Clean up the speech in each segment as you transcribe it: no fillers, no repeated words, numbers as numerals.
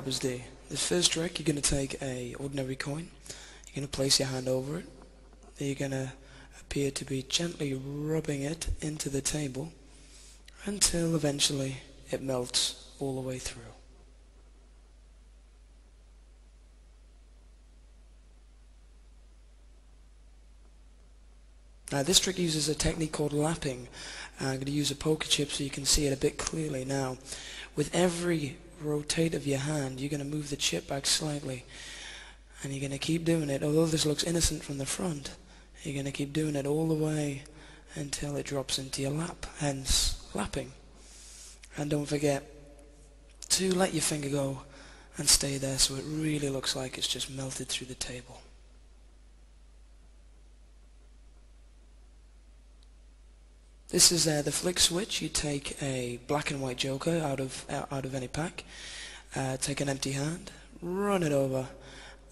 Barbers D. This first trick, you're going to take a ordinary coin, you're going to place your hand over it, then you're going to appear to be gently rubbing it into the table until eventually it melts all the way through. Now this trick uses a technique called lapping. I'm going to use a poker chip so you can see it a bit clearly. Now, with every rotate of your hand, you're going to move the chip back slightly, and you're going to keep doing it. Although this looks innocent from the front, you're going to keep doing it all the way until it drops into your lap, hence lapping. And don't forget to let your finger go and stay there so it really looks like it's just melted through the table. This is the flick switch. You take a black and white joker out of any pack, take an empty hand, run it over,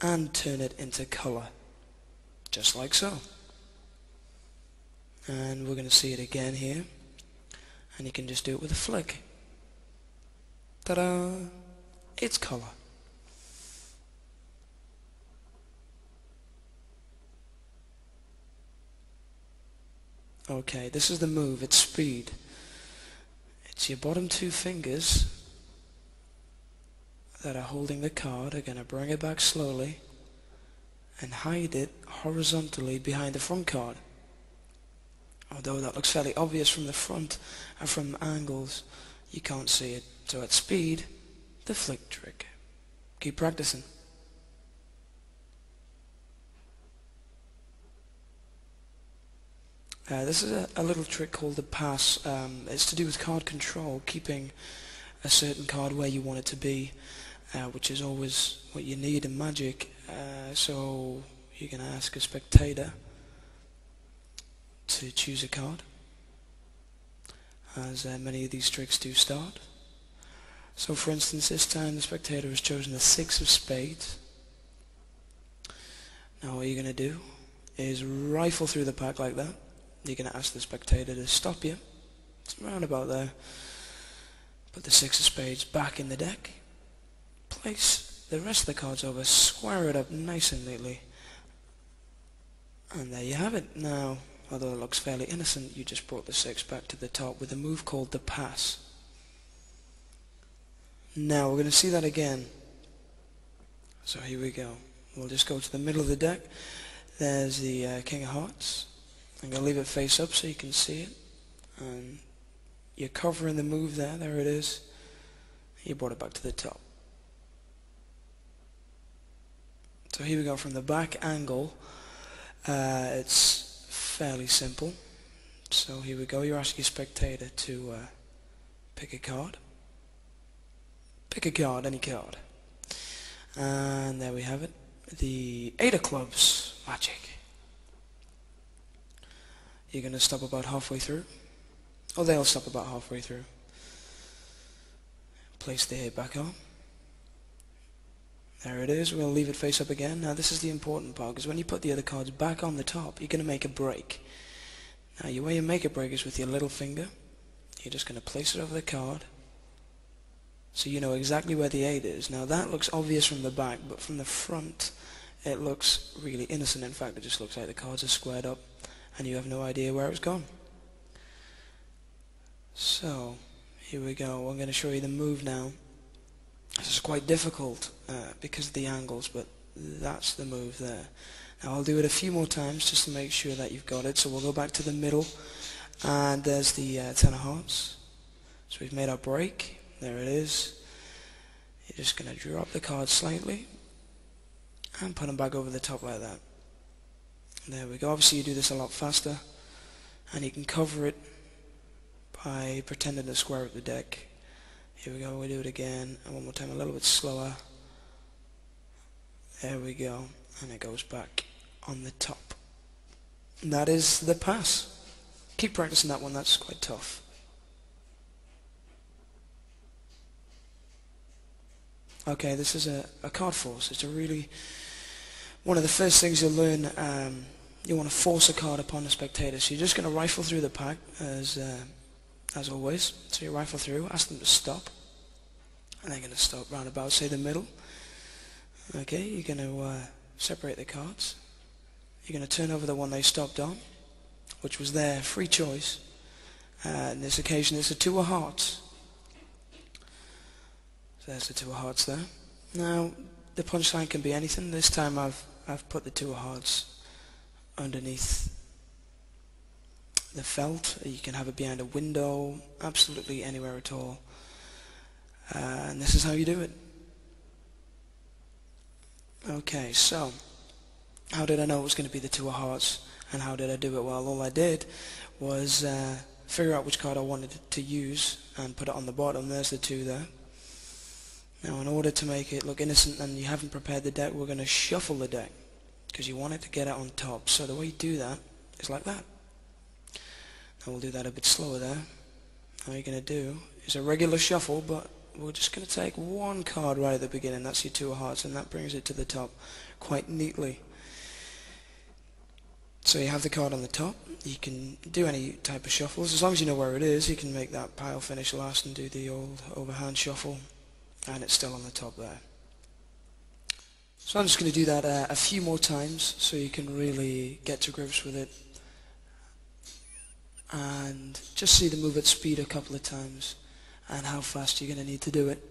and turn it into color, just like so. And we're going to see it again here, and you can just do it with a flick. Ta-da! It's color. Okay, this is the move. It's speed. It's your bottom two fingers that are holding the card are going to bring it back slowly and hide it horizontally behind the front card. Although that looks fairly obvious from the front and from angles, you can't see it. So at speed, the flick trick. Keep practicing. This is a little trick called the pass. It's to do with card control, keeping a certain card where you want it to be, which is always what you need in Magic. So you're going to ask a spectator to choose a card, as many of these tricks do start. So for instance, this time the spectator has chosen the 6 of spades. Now what you're going to do is rifle through the pack like that. You're going to ask the spectator to stop you. It's around about there. Put the 6 of spades back in the deck. Place the rest of the cards over. Square it up nice and neatly. And there you have it. Now, although it looks fairly innocent, you just brought the 6 back to the top with a move called the pass. Now, we're going to see that again. So here we go. We'll just go to the middle of the deck. There's the King of Hearts. I'm going to leave it face up so you can see it. And you're covering the move there. There it is. You brought it back to the top. So here we go from the back angle. It's fairly simple. So here we go. You're asking your spectator to pick a card. Pick a card, any card. And there we have it. The 8 of clubs, Magic. You're going to stop about halfway through. Or they'll stop about halfway through. Place the 8 back on. There it is. We'll leave it face up again. Now this is the important part, because when you put the other cards back on the top, you're going to make a break. Now the way you make a break is with your little finger. You're just going to place it over the card, so you know exactly where the 8 is. Now that looks obvious from the back, but from the front it looks really innocent. In fact, it just looks like the cards are squared up and you have no idea where it's gone. So here we go. I'm going to show you the move now. This is quite difficult because of the angles, but that's the move there. Now I'll do it a few more times just to make sure that you've got it. So we'll go back to the middle, and there's the 10 of hearts. So we've made our break. There it is. You're just going to drop the card slightly and put them back over the top like that. There we go. Obviously you do this a lot faster, and you can cover it by pretending to square up the deck. Here we go. We'll do it again, and one more time a little bit slower. There we go, and it goes back on the top. And that is the pass. Keep practicing that one. That's quite tough. Okay, this is a card force. It's a really one of the first things you'll learn. You want to force a card upon the spectator. So you're just going to rifle through the pack as always. So you rifle through, ask them to stop, and they're going to stop round about, say, the middle. Okay, you're going to separate the cards. You're going to turn over the one they stopped on, which was their free choice. In this occasion, it's a 2 of hearts. So there's the 2 of hearts there. Now, the punchline can be anything. This time I've put the 2 of hearts underneath the felt. You can have it behind a window, absolutely anywhere at all. And this is how you do it. Okay, so how did I know it was going to be the 2 of hearts, and how did I do it? Well, all I did was figure out which card I wanted to use and put it on the bottom. There's the 2 there. Now, in order to make it look innocent and you haven't prepared the deck, we're going to shuffle the deck because you want it to get it on top. So the way you do that is like that. Now we'll do that a bit slower there. All you're going to do is a regular shuffle, but we're just going to take one card right at the beginning. That's your 2 of hearts, and that brings it to the top quite neatly. So you have the card on the top. You can do any type of shuffles. As long as you know where it is, you can make that pile finish last and do the old overhand shuffle, and it's still on the top there. So I'm just going to do that a few more times so you can really get to grips with it, and just see the move at speed a couple of times and how fast you're going to need to do it.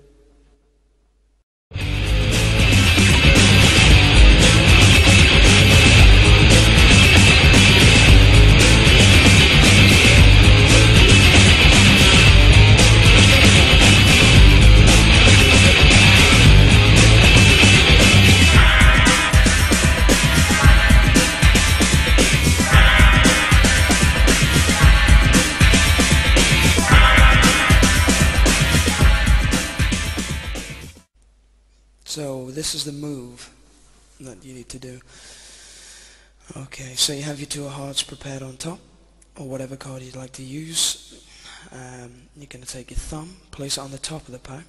So this is the move that you need to do. Okay, so you have your 2 of hearts prepared on top, or whatever card you'd like to use. You're going to take your thumb, place it on the top of the pack,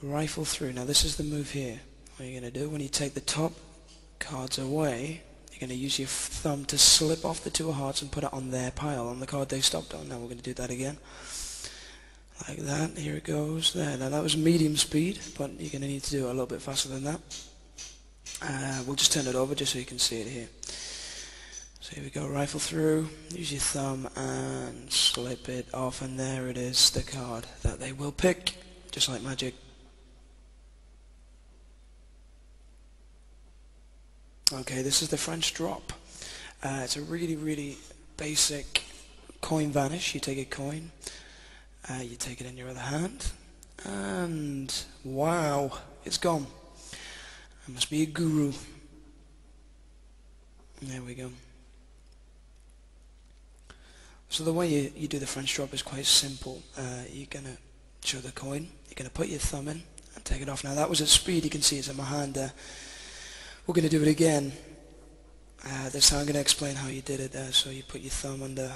rifle through. Now this is the move here. What you're going to do, when you take the top cards away, you're going to use your thumb to slip off the 2 of hearts and put it on their pile, on the card they stopped on. Now we're going to do that again. Like that, here it goes, there. Now that was medium speed, but you're going to need to do it a little bit faster than that. We'll just turn it over just so you can see it here. So here we go, rifle through, use your thumb and slip it off, and there it is, the card that they will pick, just like magic. Okay, this is the French drop. It's a really, really basic coin vanish. You take a coin, you take it in your other hand, and wow, it's gone. I must be a guru. There we go. So the way you do the French drop is quite simple. You're going to show the coin, you're going to put your thumb in and take it off. Now that was at speed, you can see it's in my hand there. We're going to do it again. This time I'm going to explain how you did it there. So you put your thumb under.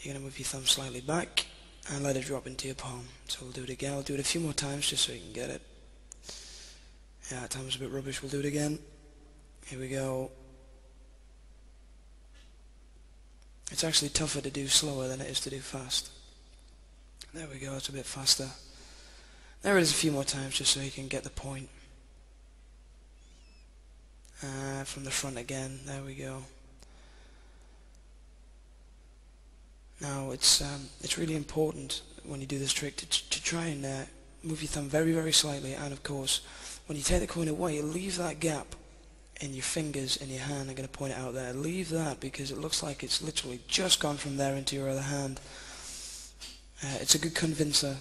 You're going to move your thumb slightly back and let it drop into your palm. So we'll do it again. I'll do it a few more times just so you can get it. Yeah, that time was a bit rubbish. We'll do it again. Here we go. It's actually tougher to do slower than it is to do fast. There we go, it's a bit faster. There it is a few more times just so you can get the point. From the front again, there we go. Now it's really important when you do this trick to try and move your thumb very, very slightly, and of course when you take the coin away, leave that gap in your fingers in your hand. I'm going to point it out there. Leave that because it looks like it's literally just gone from there into your other hand. It's a good convincer.